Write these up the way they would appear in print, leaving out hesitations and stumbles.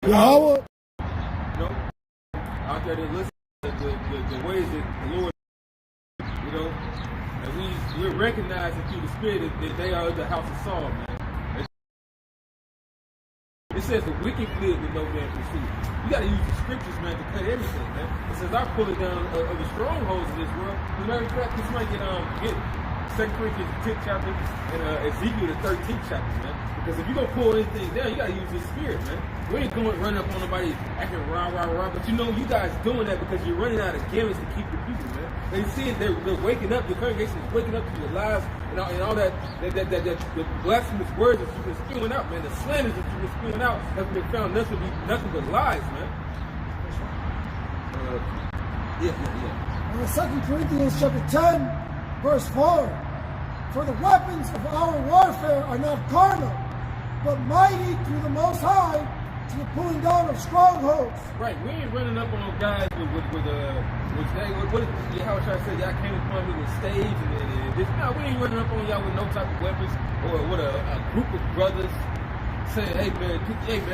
Yahweh. You know, out there that listen to the ways that the Lord, you know, and we're recognizing through the Spirit that they are the house of Saul, man. It says the wicked live with no man pursue. You got to use the scriptures, man, to cut everything, man. It says I pull it down of the strongholds of this world. As a matter of fact, this might get 2 Corinthians 10th chapter and Ezekiel the 13th chapter, man. Because if you're gonna pull anything down, you gotta use the Spirit, man. We ain't going running up on nobody acting rah. But you know, you guys doing that because you're running out of gimmicks to keep the people, man. They see it, they're waking up. The congregation is waking up to your lies and all that the blasphemous words that you've been spewing out, man. The slanders that you've been spewing out have been found nothing but lies, man. Yeah. 2 Corinthians chapter 10, verse 4. For the weapons of our warfare are not carnal, but mighty through the Most High to the pulling down of strongholds. Right, we ain't running up on guys how should I say, y'all came upon me with stage and this. No, we ain't running up on y'all with no type of weapons or with a group of brothers saying, hey man, get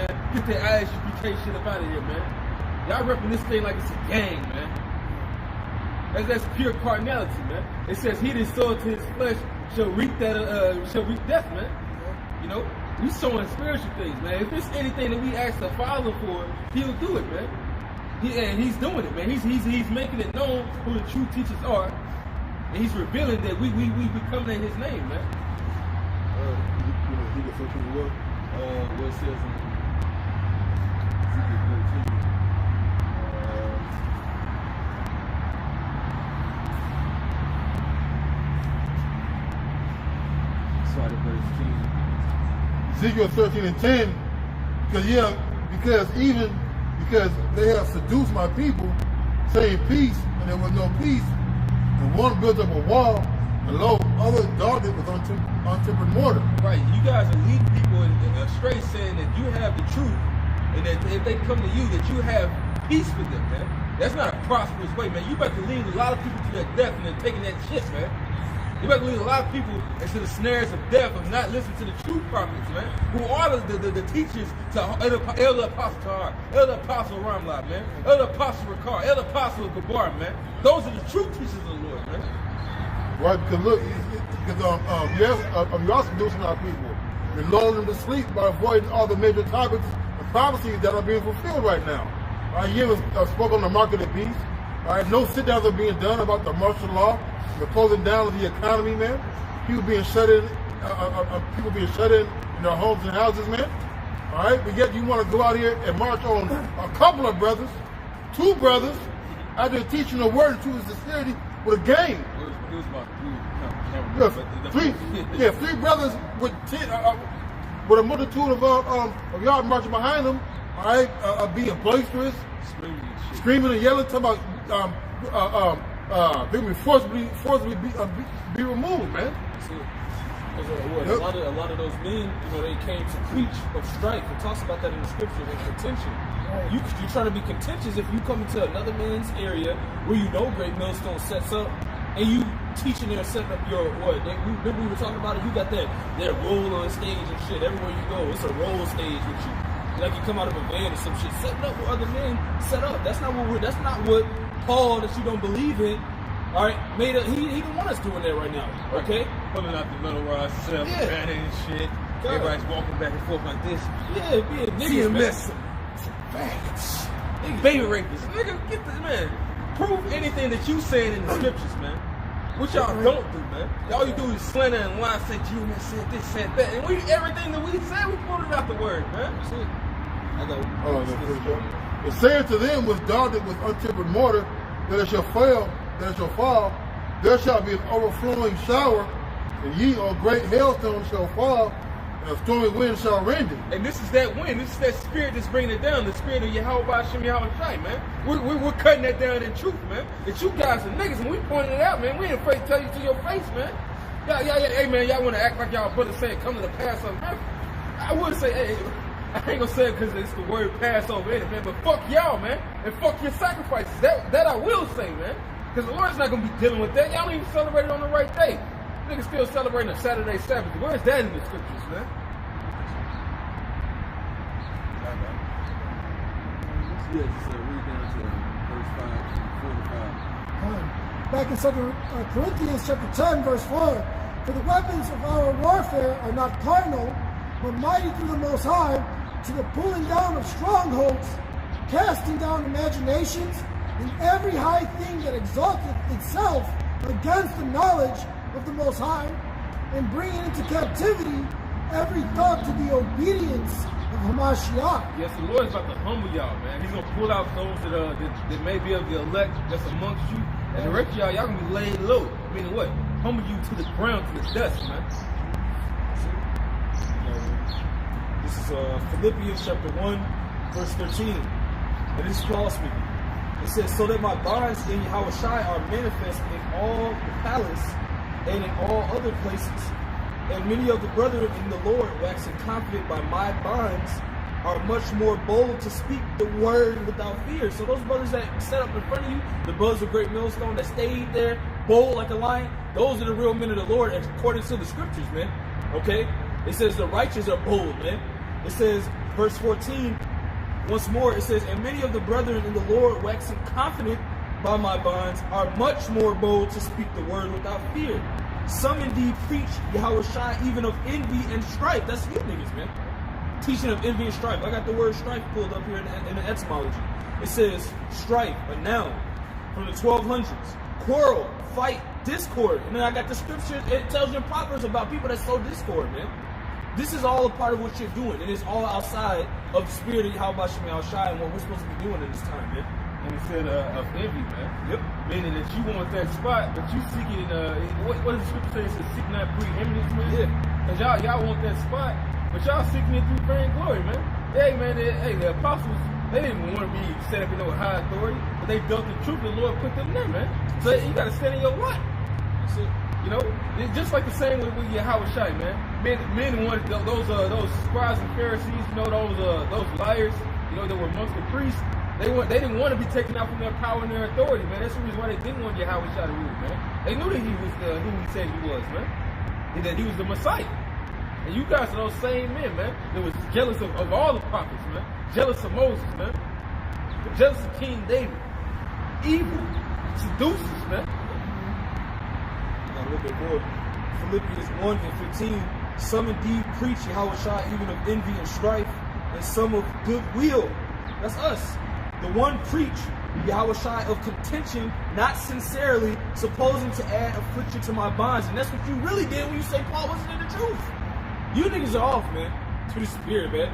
that ISUPK shit up out of here, man. Y'all repping this thing like it's a gang, man. That's pure carnality, man. It says he that soweth to his flesh shall reap death, man. You know, we sowing spiritual things, man. If it's anything that we ask the Father for, he'll do it, man. And he's doing it, man. He's making it known who the true teachers are, and he's revealing that we coming in his name, man. What it says in Ezekiel 13 and 10, because they have seduced my people, saying peace, and there was no peace, and one built up a wall, and lo, others dogged it with untempered mortar. Right, you guys are leading people astray, saying that you have the truth, and that if they come to you, that you have peace with them, man. That's not a prosperous way, man. You about to lead a lot of people to their death, and they're taking that shit, man. You better lead a lot of people into the snares of death of not listening to the true prophets, man, who are the teachers to Elder Apostle Tahar, Elder Apostle Ramlab, man, Elder Apostle Ricard, Elder Apostle Gabar, man. Those are the true teachers of the Lord, man. Right, because look, you're also seducing our people. You're lulling them to sleep by avoiding all the major topics and prophecies that are being fulfilled right now. You ever spoke on the mark of the beast? No sit-downs are being done about the martial law, the closing down of the economy, man. People being shut in their homes and houses, man. All right, but yet you want to go out here and march on a couple of brothers, 2 brothers, out there teaching the word to his sincerity with a gang. It was about 3. 3 brothers with 10, with a multitude of y'all marching behind them. All right, being boisterous, screaming and yelling, talking about they will forcibly be removed, man. A lot of those men, they came to preach of strife. It talks about that in the scripture, and contention. You're trying to be contentious if you come into another man's area where you know Great Millstone sets up, and you teaching there, setting up your remember we were talking about it. You got that role on stage and shit everywhere you go. It's a role stage with you. Like you come out of a van or some shit, setting up where other men set up. That's not what Paul, that you don't believe in, all right, made he didn't want us doing that right now, okay? Pulling out the metal rods, self-banning and shit. God. Everybody's walking back and forth like this. Yeah, being niggas, man. Baby rapists. Nigga, get this, man. Prove anything that you saying in the scriptures, man. Which y'all don't do, man. All you do is slander and lie, say, man said this, said that. And everything that we say, we put it out the word, man. That's it. It said to them was dogged with untempered mortar, that it shall fall, there shall be an overflowing shower, and ye or great hailstone shall fall, and a stormy wind shall rend it. And this is that wind, this is that spirit that's bringing it down, the spirit of Yahweh Hashem Yahweh Shai, man. We're cutting that down in truth, man. That you guys are niggas, and we pointing it out, man. We ain't afraid to tell you to your face, man. Hey, man, y'all want to act like y'all brothers saying come to the Passover, man. I would say, hey, I ain't gonna say it because it's the word Passover in it, man, but fuck y'all, man, and fuck your sacrifices. That I will say, man, because the Lord's not gonna be dealing with that. Y'all don't even celebrate it on the right day. Niggas still celebrating a Saturday Sabbath. Where's that in the scriptures, man? Yeah, just read down to verse 5, 4 to 5. Back in 2 Corinthians chapter 10, verse 4, for the weapons of our warfare are not carnal, but mighty through the Most High, to the pulling down of strongholds, casting down imaginations, and every high thing that exalteth itself against the knowledge of the Most High, and bringing into captivity every thought to the obedience of Hamashiach. Yes, the Lord is about to humble y'all, man. He's going to pull out those that may be of the elect that's amongst you. And the rest of y'all going to be laid low. Meaning what? Humble you to the ground, to the dust, man. This is Philippians chapter 1, verse 13. And this is Paul speaking. It says, so that my bonds in Yahushai are manifest in all the palace and in all other places. And many of the brethren in the Lord, waxing confident by my bonds, are much more bold to speak the word without fear. So those brothers that set up in front of you, the brothers of Great Millstone that stayed there, bold like a lion, those are the real men of the Lord according to the scriptures, man. Okay? It says the righteous are bold, man. It says, verse 14, once more, it says, and many of the brethren in the Lord, waxing confident by my bonds, are much more bold to speak the word without fear. Some indeed preach Yahushai even of envy and strife. That's you niggas, man. Teaching of envy and strife. I got the word strife pulled up here in the etymology. It says strife, a noun, from the 1200s. Quarrel, fight, discord. And then I got the scripture, it tells you in Proverbs about people that sow discord, man. This is all a part of what you're doing. It is all outside of the spirit of Yahushai and what we're supposed to be doing in this time, man. And he said of envy, man. Yep. Meaning that you want that spot, but you seeking what does the scripture say? It says seek not preeminence, man. Yeah. Because y'all want that spot, but y'all seeking it through fame and glory, man. Hey, man, the apostles, they didn't want to be set up in no high authority, but they built the truth. The Lord put them there, man. So you got to stand in your light. That's it. You know, it's just like the same with Yahushai, man. Men wanted those scribes and Pharisees, you know, those liars, you know, that were amongst the priests. They didn't want to be taken out from their power and their authority, man. That's the reason why they didn't want Yahushai to rule, man. They knew that he was who he said he was, man. And that he was the Messiah. And you guys are those same men, man. That was jealous of all the prophets, man. Jealous of Moses, man. Jealous of King David. Evil. Seducers, man. A little bit more. Philippians 1 and 15. Some indeed preach Yahushai even of envy and strife, and some of goodwill. That's us. The one preach Yahushai of contention, not sincerely, supposing to add affliction to my bonds. And that's what you really did when you say Paul wasn't in the truth. You niggas are off, man. To the spirit, man.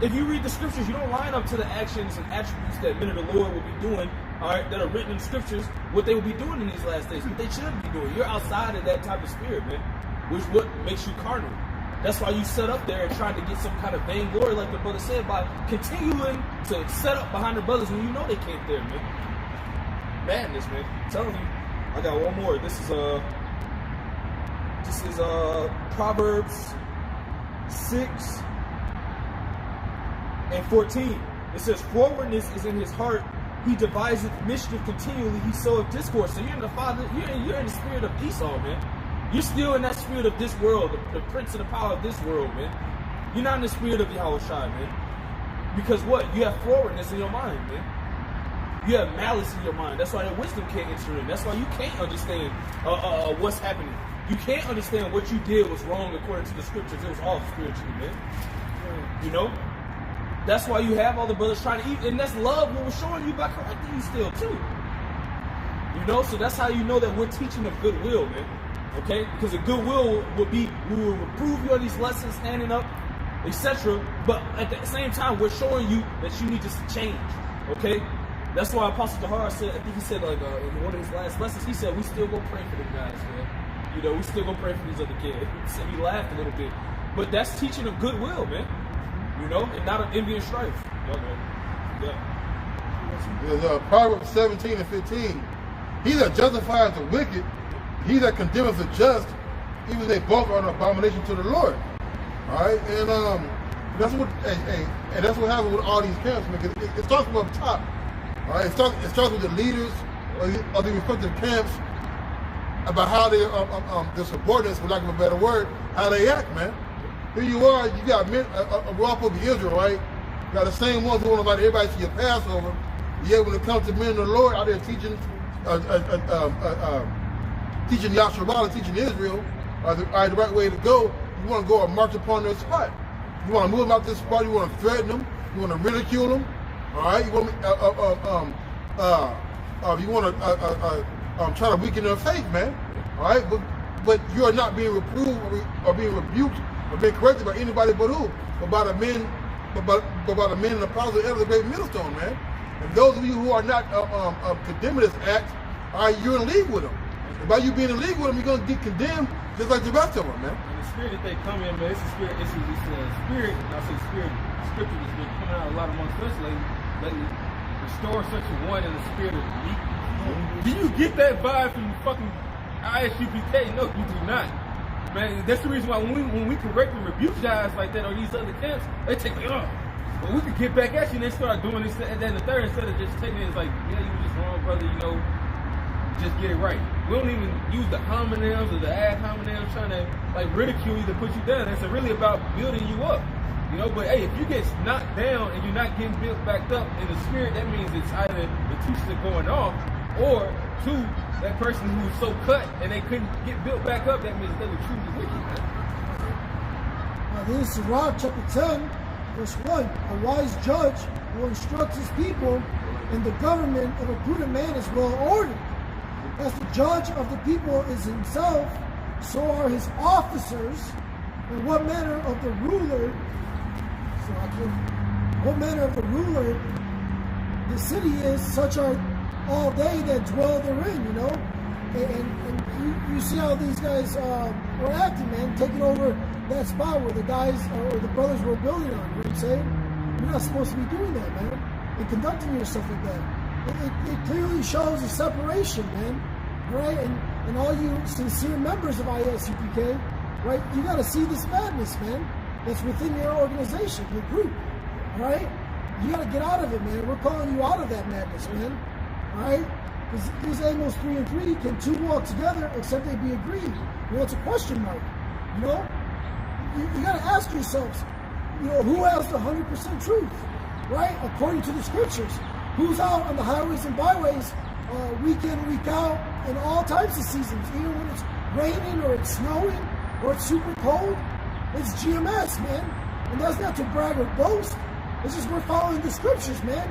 If you read the scriptures, you don't line up to the actions and attributes that men of the Lord will be doing, all right, that are written in the scriptures, what they will be doing in these last days, what they should be doing. You're outside of that type of spirit, man, which what makes you carnal. That's why you set up there and trying to get some kind of vainglory, like the brother said, by continuing to set up behind the brothers when you know they can't there, man. Madness, man. I'm telling you. I got one more. This is Proverbs 6 and 14. It says, forwardness is in his heart. He deviseth mischief continually. He soweth discord. So you're in the you're in the spirit of Esau, man. You're still in that spirit of this world, the prince of the power of this world, man. You're not in the spirit of Yahushai, man. Because what? You have forwardness in your mind, man. You have malice in your mind. That's why that wisdom can't enter in. That's why you can't understand what's happening. You can't understand what you did was wrong according to the scriptures. It was all spiritually, man. You know? That's why you have all the brothers trying to eat. And that's love what we're showing you by correcting you still, too. You know? So that's how you know that we're teaching of goodwill, man. Okay? Because the goodwill would be, we will reprove you of these lessons, standing up, etc. But at the same time, we're showing you that you need to change. Okay? That's why Apostle Jahar said, I think he said, like, in one of his last lessons, he said, we still gonna pray for them guys, man. You know, we still gonna pray for these other kids. So he laughed a little bit. But that's teaching of goodwill, man. You know, and not of envy and strife. Okay. Yeah. There's Proverbs 17 and 15. He that justifies the wicked, he that condemneth the just, even they both are an abomination to the Lord. All right, and that's what, and that's what happened with all these camps, because it starts from up top. All right, it starts with the leaders of the respective camps about how they, the subordinates, for lack of a better word, how they act, man. Here you are, you got men, a raw of Israel, right? got the same ones who want to invite everybody to your Passover. Yet when it comes to men of the Lord out there teaching, teaching Yasharah, teaching Israel, the right way to go, you want to go and march upon their spot. You want to move them out this spot. You want to threaten them. You want to ridicule them. All right. You want to try to weaken their faith, man. All right. But you are not being reproved or being rebuked or being corrected by anybody but who? But by the men, but by the men and the apostles of the great millstone, man. And those of you who are not condemning this act, all right, you're in league with them. And by you being in league with them, you're going to get condemned just like the rest of them, man. And the spirit that they come in, man, it's a spirit. It's a spirit. And I say spirit. Scripture has been coming out a lot amongst us lately. Restore such a one in the spirit of meekness. Do you get that vibe from fucking ISUPK? No, you do not. Man, that's the reason why when we correct and rebuke guys like that or these other camps, they take like, oh, well, we could get back at you and they start doing this and then the third instead of just taking it as like, yeah, you were just wrong, brother, you know, just get it right. We don't even use the homonyms or the ad homonyms trying to like ridicule you to put you down. It's really about building you up. You know, but hey, if you get knocked down and you're not getting built back up in the spirit, that means it's either the teachers are going off or two, that person who was so cut and they couldn't get built back up, that means they were truly wicked, man. Now this is Rob chapter 10, verse 1. A wise judge will instruct his people, and the government of a prudent man is well ordered. As the judge of the people is himself, so are his officers, and what manner of the ruler the city is, such are all they that dwell therein, you know. And you see how these guys were acting, man, taking over that spot where the guys or the brothers were building on. You know what I'm saying? You're not supposed to be doing that, man, and conducting yourself like that. It clearly shows a separation, man. Right? And all you sincere members of ISUPK, right? You got to see this madness, man. That's within your organization, your group. All right? You got to get out of it, man. We're calling you out of that madness, man. All right? Because these Amos 3 and 3, can two walk together except they be agreed? Well, it's a question mark. You know? You got to ask yourselves, you know, who has the 100% truth? Right? According to the scriptures. Who's out on the highways and byways week in, week out, in all types of seasons, even when it's raining or it's snowing or it's super cold? It's GMS, man. And that's not to brag or boast. It's just we're following the scriptures, man.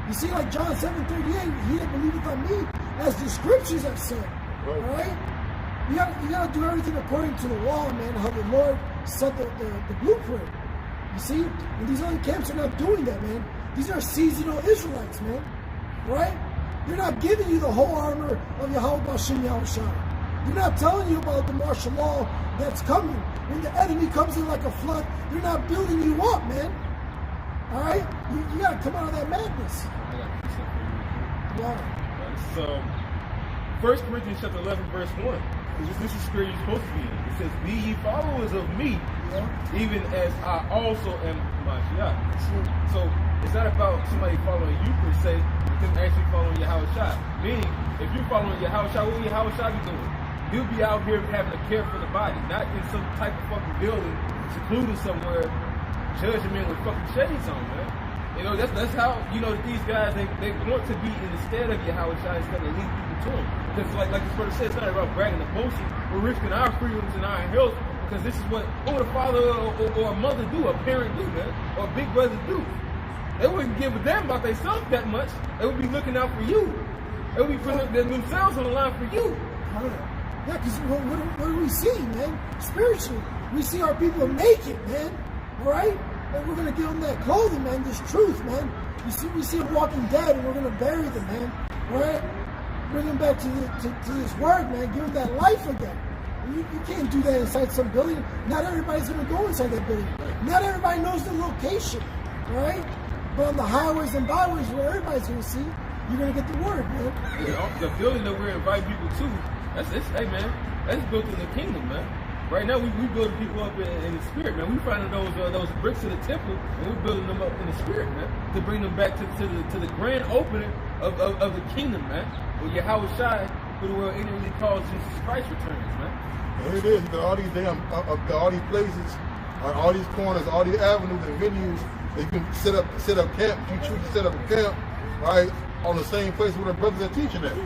You see, like John 7:38, he that believeth on me, as the scriptures have said. Right. All right? You gotta do everything according to the law, man, how the Lord set the blueprint. You see? And these other camps are not doing that, man. These are seasonal Israelites, man. Right? They're not giving you the whole armor of Yahweh Bashem Yahushua. They're not telling you about the martial law that's coming. When the enemy comes in like a flood, they're not building you up, man. All right? You got to come out of that madness. Wow. So, 1 Corinthians chapter 11, verse 1. This is where you're supposed to be in. It says, be ye followers of me, even as I also am Mashiach. So, it's not about somebody following you per se, but them actually following Yahushua. Meaning, if you're following Yahushua, what will Yahushua be doing? He'll be out here having to care for the body, not in some type of fucking building, secluded somewhere, judging men with fucking shades on, man. You know, that's how, you know, that these guys, they want to be in the stead of Yahushua instead of lead people to him. Because like this brother said, it's not about bragging and boasting. We're risking our freedoms and our health because this is what would a father or a mother do, a parent do, man, or a big brother do. They wouldn't give a damn about themselves that much. They would be looking out for you. They would be putting themselves on the line for you. Yeah, because what do we see, man? Spiritually, we see our people naked, man. All right? And we're going to give them that clothing, man, this truth, man. We see them walking dead, and we're going to bury them, man. All right? Bring them back to this word, man. Give them that life again. You can't do that inside some building. Not everybody's going to go inside that building. Not everybody knows the location, all right? But on the highways and byways where everybody's going to see, you're going to get the word, man. The building that we're inviting people to, hey, man, that's built in the kingdom, man. Right now, we building people up in the spirit, man. We finding those bricks of the temple, and we're building them up in the spirit, man, to bring them back to the grand opening of the kingdom, man. Where Yahushua, who the world ignorantly calls Jesus Christ, returns, man. And it is. All these damn, all these places, all these corners, all these avenues and venues You can set up camp. You choose to set up a camp, right, on the same place where the brothers are teaching at.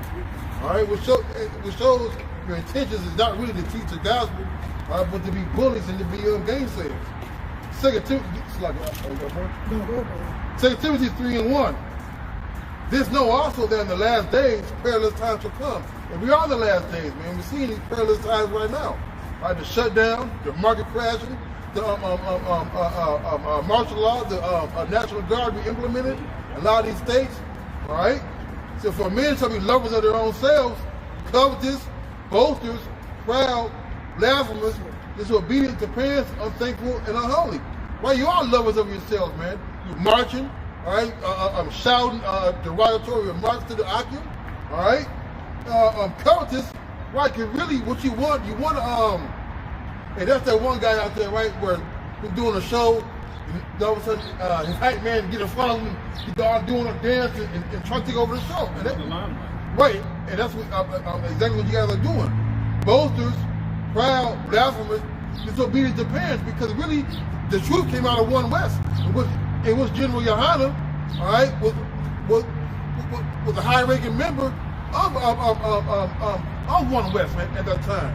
All right, which shows your intentions is not really to teach the gospel, right, but to be bullies and to be gainsayers. 2 Timothy 3:1. This know also that in the last days perilous times shall come. And we are the last days, man. We're seeing these perilous times right now. Right, the shutdown, the market crashing, the martial law, the National Guard we implemented, a lot of these states, all right? So for men shall be lovers of their own selves, covetous, boasters, proud, blasphemous, disobedient to parents, unthankful, and unholy. Right, you are lovers of yourselves, man. You're marching, all right, shouting derogatory remarks to the occupant, all right? Covetous, right, because really what you want to, hey, that's that one guy out there, right, where he's doing a show, and all of a sudden his hype man get in front of him, he's doing a dance and trying to take over the show. And that, right, and that's what, exactly what you guys are doing. Boasters, proud, blasphemous, disobedient to parents, because really the truth came out of One West. It was General Yohana, all right, was a high-ranking member of One West, man, at that time.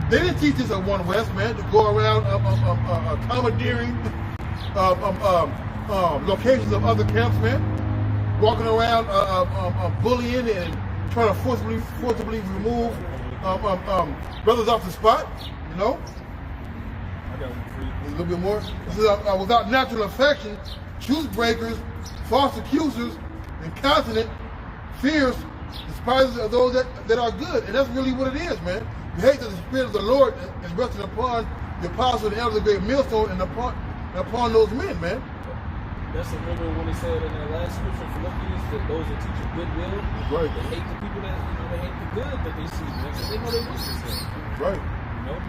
They didn't teach us at One West, man, to go around commandeering locations of other camps, man, walking around bullying and trying to forcibly remove brothers off the spot, you know. I got one for you. A little bit more. This is without natural affection, truth breakers, false accusers, incontinent, fierce, despisers of those that are good. And that's really what it is, man. You hate that the Spirit of the Lord is resting upon the apostle and elder, the great millstone, and upon those men, man. That's remember when he said in that last scripture, Philippians, that those that teach a goodwill, right, they hate the people that, they hate the good that they see, man, because they know they wish this. Right. You know?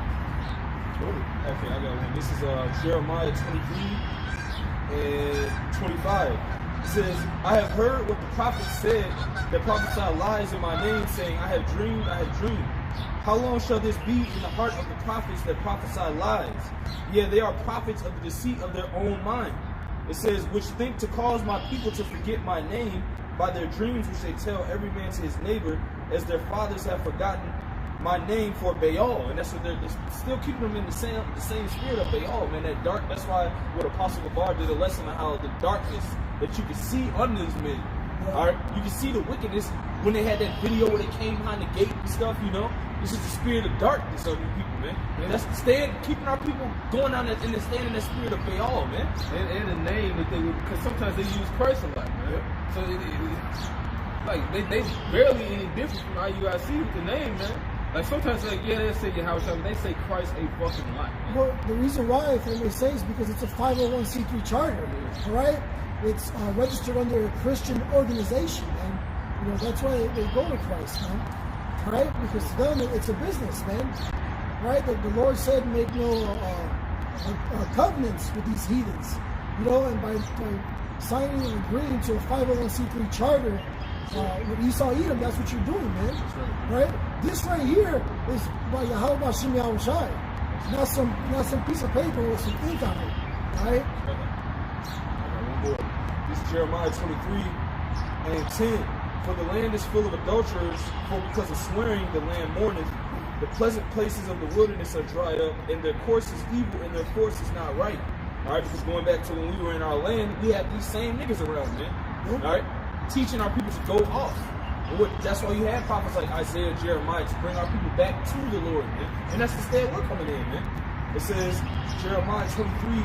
Okay, I got one. This is Jeremiah 23 and 25. It says, I have heard what the prophets said that prophesy lies in my name, saying, I have dreamed, I have dreamed. How long shall this be in the heart of the prophets that prophesy lies? Yeah, they are prophets of the deceit of their own mind. It says, which think to cause my people to forget my name by their dreams which they tell every man to his neighbor, as their fathers have forgotten my name for Baal. And that's what they're still keeping them in the same spirit of Baal, man. That dark, that's why what Apostle Gabar did a lesson on how the darkness that you can see under these men. All right, you can see the wickedness when they had that video where they came behind the gate and stuff, you know. This is the spirit of darkness of you people, man. And that's keeping our people going down and staying in that spirit of Baal, man. And the name that they would, because sometimes they use Christ a lot, man. Yep. So like they barely any different from how you guys see with the name, man. Like sometimes, like, yeah, they say your house, but they say Christ a fucking lot. Man. Well, the reason why, if I may say, is because it's a 501c3 charter, all right? It's registered under a Christian organization, and you know that's why they go to Christ, man. Right? Because to them, it's a business, man. Right? The Lord said, make no covenants with these heathens. You know, and by signing and agreeing to a 501c3 charter with Esau Edom, that's what you're doing, man. Right? This right here is by Yahweh Bashim Yahushai. Not some piece of paper with some ink on it. Right? This is Jeremiah 23 and 10. For the land is full of adulterers, for because of swearing the land mourneth. The pleasant places of the wilderness are dried up, and their course is evil, and their course is not right. All right, because going back to when we were in our land, we had these same niggas around, man. All right, teaching our people to go off. That's why you had prophets like Isaiah, Jeremiah, to bring our people back to the Lord, man. And that's the state we're coming in, man. It says, Jeremiah 23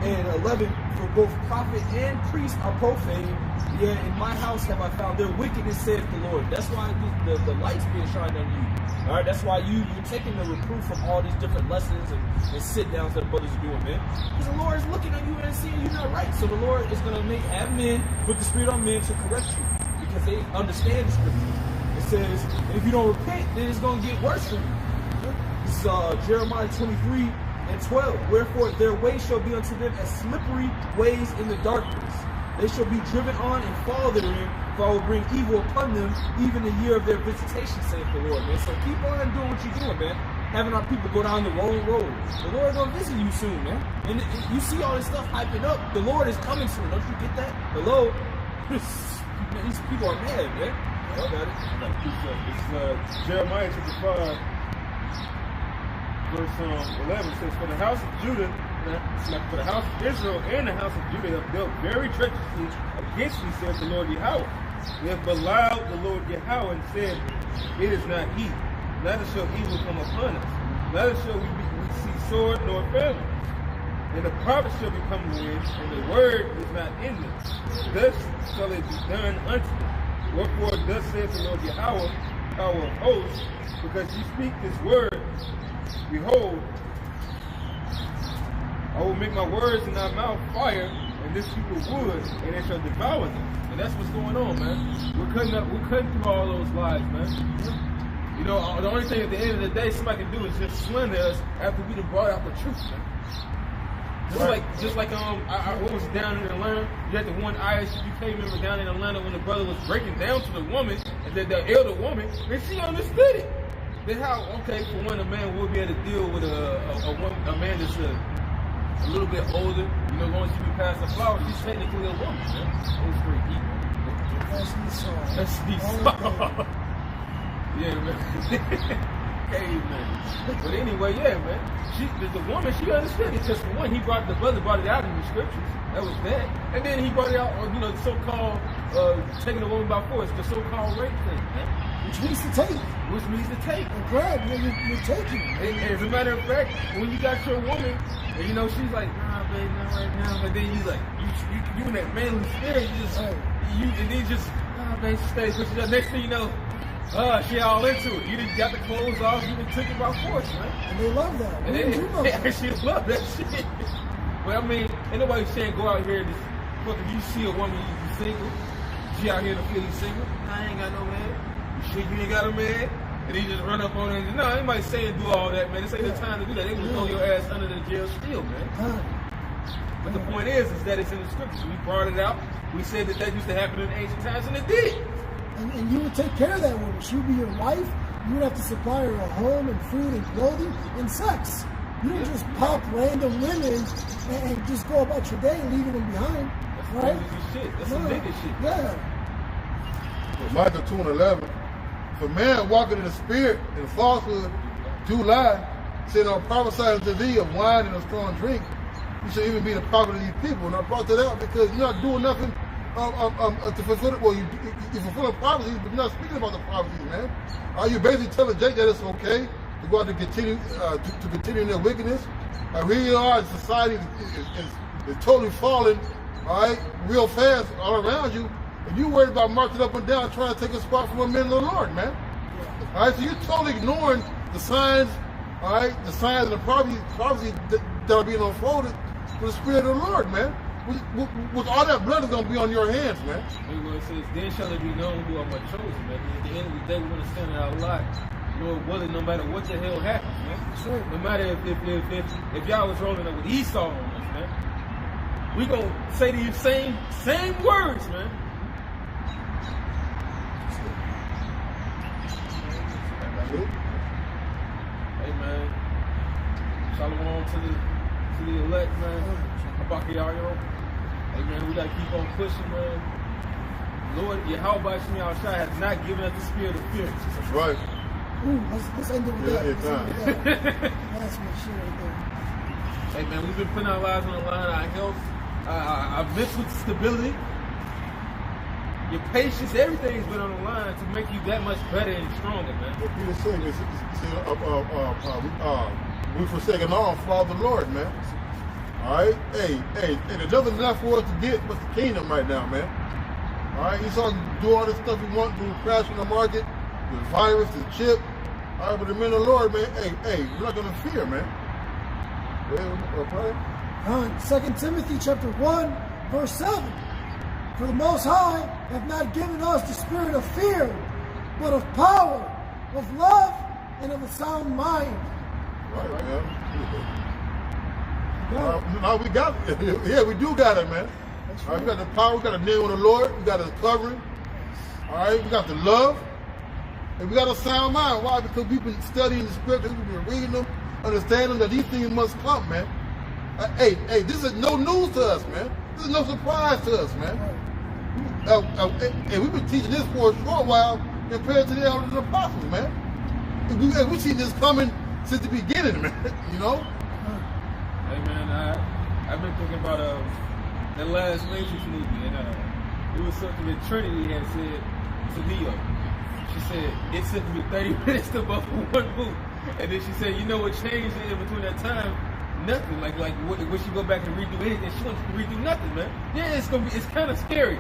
and 11, for both prophet and priest are profane. Yeah, in my house have I found their wickedness, saith the Lord. That's why the light's being shined on you. All right, that's why you're taking the reproof from all these different lessons and sit-downs that the brothers are doing, man. Because the Lord is looking at you and seeing you're not right. So the Lord is going to have men, put the Spirit on men to correct you. Because they understand the Scripture. It says, if you don't repent, then it's going to get worse for you. This is Jeremiah 23 and 12. Wherefore their way shall be unto them as slippery ways in the darkness. They shall be driven on and fall therein, for I will bring evil upon them, even the year of their visitation, saith the Lord, man. So keep on doing what you're doing, man. having our people go down the wrong road. The Lord gonna visit you soon, man. And you see all this stuff hyping up. The Lord is coming soon. Don't you get that? Hello? These people are mad, man. I got it. It's Jeremiah chapter 5, verse 11 says, "For the house of Judah, for the house of Israel and the house of Judah have dealt very treacherously against me, says the Lord Yahweh. They have belied the Lord Yahweh and said, it is not he. Neither shall evil come upon us. Neither shall we see sword nor famine. And the prophet shall become wind, and the word is not in them. Thus shall it be done unto them. Wherefore thus saith the Lord Yahweh, power of hosts, because you speak this word, behold, I will make my words in thy mouth fire, and this people wood, and it shall devour them." And that's what's going on, man. We're cutting through all those lies, man. You know, the only thing at the end of the day somebody can do is just slander us after we done brought out the truth, man. Just like what was down in Atlanta? You had the one ISUPK member down in Atlanta when the brother was breaking down to the woman, and the elder woman, and she understood it. Then how? Okay, for one, a man will be able to deal with a man that's a little bit older. You know, once you be past the flower, she's technically a woman, man. Those three people. That's Esau. Yeah, man. Hey, man. But anyway, yeah, man. The woman, she understood it. Just for one, the brother brought it out in the scriptures. That was that. And then he brought it out, you know, the so-called taking a woman by force, the so-called rape thing, man. Which means to take. Which means to take. And grab, you're taking. And as a matter of fact, when you got your woman, and you know, she's like, nah, babe, not right now. And then you like, you in that manly spirit, you just, and then just, nah, babe, stay. But next thing you know, she all into it. You done got the clothes off, you done took it by force, man. And they love that. And she love that shit. But I mean, ain't nobody saying go out here and just, fuck, if you see a woman, you single, she out here to feel you single, I ain't got no man. You ain't got a man? And he just run up on her and no, anybody saying do all that, man. This ain't the time to do that. They will throw your ass under the jail still, man. But the point is that it's in the scriptures. We brought it out. We said that used to happen in ancient times, and it did. And you would take care of that woman. She would be your wife. You would have to supply her a home and food and clothing and sex. You don't just pop random women and just go about your day leaving them behind. That's right? Shit. That's some nigga shit. Yeah. Micah 2:11. If a man walking in the spirit and falsehood do lie, saying, I'll prophesy unto thee of wine and of strong drink, you should even be the prophet of these people. And I brought that out because you're not doing nothing to fulfill it. Well, you're fulfilling prophecies, but you're not speaking about the prophecies, man. Are you basically telling Jake that it's okay to go out and continue to continue in their wickedness? Here you are, society is totally falling, all right, real fast all around you. And you worried about marching up and down trying to take a spot from a man of the Lord, man. All right, so you're totally ignoring the signs, all right, the signs and the prophecies that are being unfolded for the Spirit of the Lord, man. With all that blood is going to be on your hands, man. It says, then shall it be known who are my chosen, man. At the end of the day, we're going to stand in our life. Lord willing, no matter what the hell happens, man. Sure. No matter if y'all was rolling up with Esau on us, man. We going to say these same words, man. Hey man, shalom to the elect, man. Hey man, we gotta keep on pushing, man. Lord, Yahweh has not given us the spirit of fear. That's right. Ooh, let's end it with that. That's my shit right there. Hey man, we've been putting our lives on the line, our health, our mental stability. Your patience, everything's been on the line to make you that much better and stronger, man. What Peter saying is, we forsaken all, follow the Lord, man. All right? Hey, there's nothing left for us to get but the kingdom right now, man. All right? He's talking to do all this stuff we want to crash in the market, the virus, the chip. All right, but the men of the Lord, man, hey, we're not going to fear, man. 2 Timothy chapter 1, verse 7. For the Most High hath not given us the spirit of fear, but of power, of love, and of a sound mind. Right, man. Now we got it. Yeah, we do got it, man. All right, we got the power, we got the name of the Lord, we got the covering. All right, we got the love. And we got a sound mind. Why? Because we've been studying the scriptures, we've been reading them, understanding that these things must come, man. Hey, this is no news to us, man. This is no surprise to us, man. And we've been teaching this for a short while compared to the elders and apostles, man. And we see this coming since the beginning, man. You know? Hey, man, I've been thinking about the last Matrix movie, and it was something that Trinity had said to Neo. She said, it took me 30 minutes to buffer one boot. And then she said, you know what changed in between that time? Nothing. Like when she go back and redo anything, she wants to redo nothing, man. Yeah, it's kind of scary.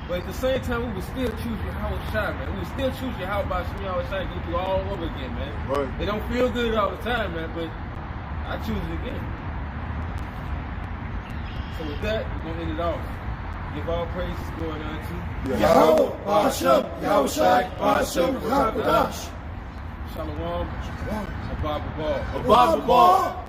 But at the same time, we would still choose Yahweh Shai, man. We would still choose Yahweh Shai, go through all over again, man. Right. They don't feel good all the time, man, but I choose it again. So with that, we're going to end it off. Give all praises going on to Yahweh, Bashem, Yahweh Shai, Bashem, Yahweh. Shalom. Abba Ball. Abba Ball.